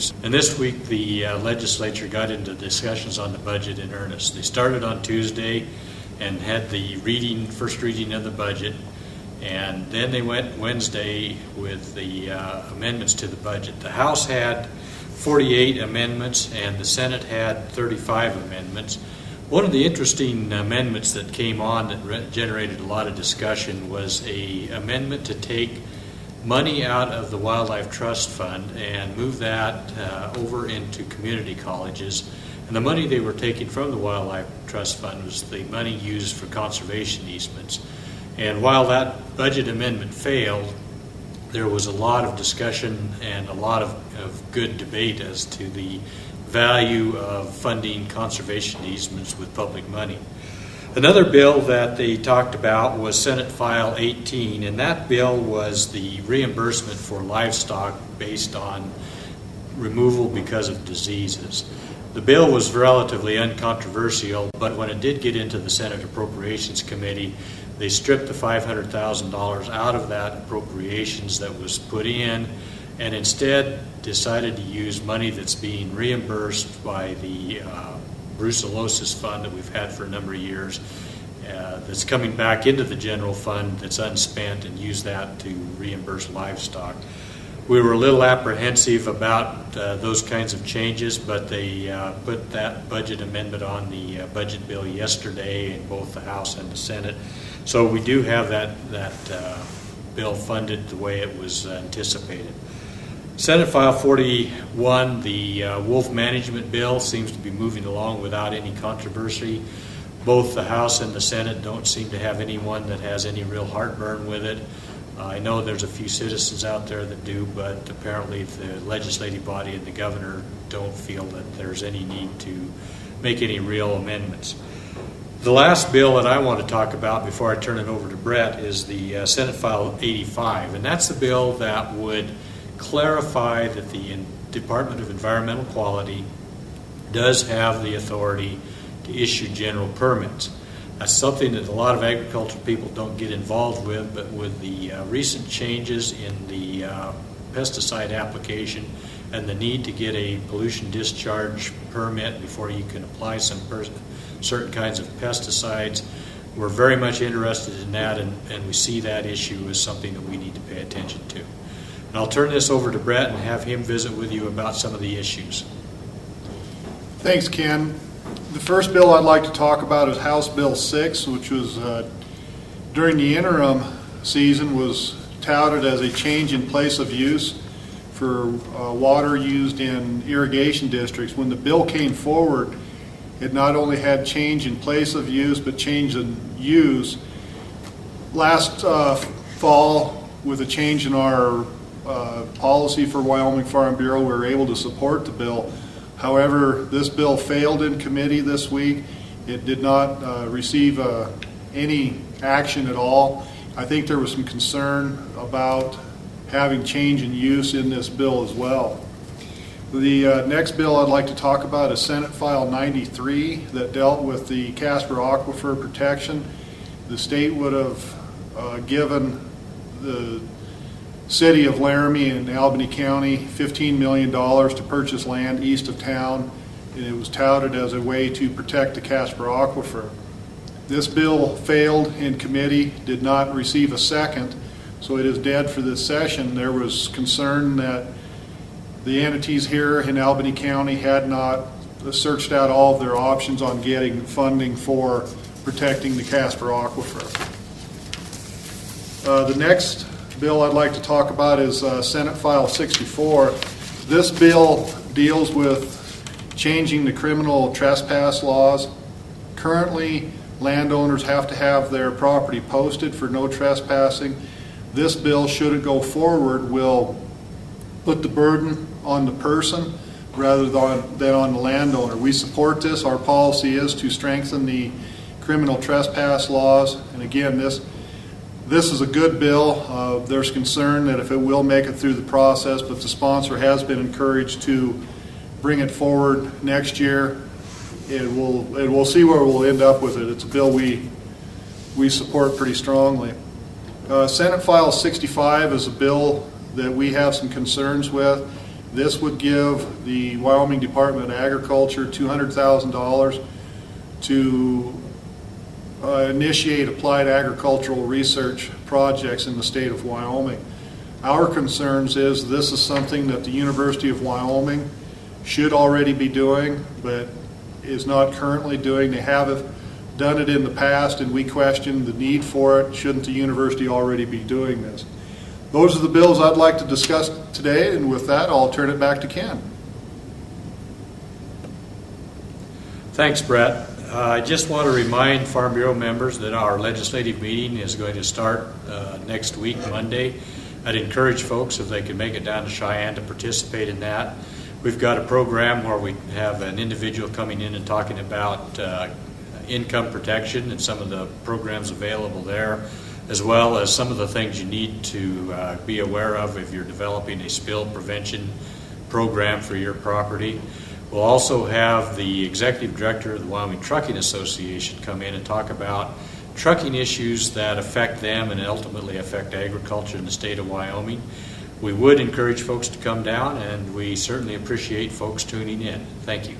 issues. And this week the legislature got into discussions on the budget in earnest. They started on Tuesday and had the first reading of the budget, and then they went Wednesday with the amendments to the budget. The House had 48 amendments and the Senate had 35 amendments. One of the interesting amendments that came on that generated a lot of discussion was an amendment to take money out of the Wildlife Trust Fund and move that over into community colleges. And the money they were taking from the Wildlife Trust Fund was the money used for conservation easements. And while that budget amendment failed, there was a lot of discussion and a lot of good debate as to the value of funding conservation easements with public money. Another bill that they talked about was Senate File 18, and that bill was the reimbursement for livestock based on removal because of diseases. The bill was relatively uncontroversial, but when it did get into the Senate Appropriations Committee, they stripped the $500,000 out of that appropriations that was put in, and instead decided to use money that's being reimbursed by the brucellosis fund that we've had for a number of years, that's coming back into the general fund that's unspent, and use that to reimburse livestock. We were a little apprehensive about those kinds of changes, but they put that budget amendment on the budget bill yesterday in both the House and the Senate. So we do have that bill funded the way it was anticipated. Senate File 41, the wolf management bill, seems to be moving along without any controversy. Both the House and the Senate don't seem to have anyone that has any real heartburn with it. I know there's a few citizens out there that do, but apparently the legislative body and the governor don't feel that there's any need to make any real amendments. The last bill that I want to talk about before I turn it over to Brett is the Senate File 85, and that's the bill that would clarify that the Department of Environmental Quality does have the authority to issue general permits. That's something that a lot of agricultural people don't get involved with, but with the recent changes in the pesticide application and the need to get a pollution discharge permit before you can apply certain kinds of pesticides, we're very much interested in that, and we see that issue as something that we need to pay attention to. And I'll turn this over to Brett and have him visit with you about some of the issues. Thanks, Ken. The first bill I'd like to talk about is House Bill 6, which was during the interim season was touted as a change in place of use for water used in irrigation districts. When the bill came forward, it not only had change in place of use, but change in use. Last fall, with a change in our policy for Wyoming Farm Bureau, we were able to support the bill. However, this bill failed in committee this week. It did not receive any action at all. I think there was some concern about having change in use in this bill as well. The next bill I'd like to talk about is Senate File 93 that dealt with the Casper Aquifer protection. The state would have given the City of Laramie and Albany County $15 million to purchase land east of town, and it was touted as a way to protect the Casper Aquifer. This bill failed in committee, did not receive a second, so it is dead for this session. There was concern that the entities here in Albany County had not searched out all of their options on getting funding for protecting the Casper Aquifer. The next bill I'd like to talk about is Senate File 64. This bill deals with changing the criminal trespass laws. Currently, landowners have to have their property posted for no trespassing. This bill, should it go forward, will put the burden on the person rather than on the landowner. We support this. Our policy is to strengthen the criminal trespass laws. And again, this is a good bill. There's concern that if it will make it through the process, but the sponsor has been encouraged to bring it forward next year. We'll see where we'll end up with it. It's a bill we support pretty strongly. Senate File 65 is a bill that we have some concerns with. This would give the Wyoming Department of Agriculture $200,000 to initiate applied agricultural research projects in the state of Wyoming. Our concerns is this is something that the University of Wyoming should already be doing, but is not currently doing. They have done it in the past, and we question the need for it. Shouldn't the university already be doing this? Those are the bills I'd like to discuss today, and with that, I'll turn it back to Ken. Thanks, Brett. I just want to remind Farm Bureau members that our legislative meeting is going to start next week, Monday. I'd encourage folks, if they can make it down to Cheyenne, to participate in that. We've got a program where we have an individual coming in and talking about income protection and some of the programs available there, as well as some of the things you need to be aware of if you're developing a spill prevention program for your property. We'll also have the executive director of the Wyoming Trucking Association come in and talk about trucking issues that affect them and ultimately affect agriculture in the state of Wyoming. We would encourage folks to come down, and we certainly appreciate folks tuning in. Thank you.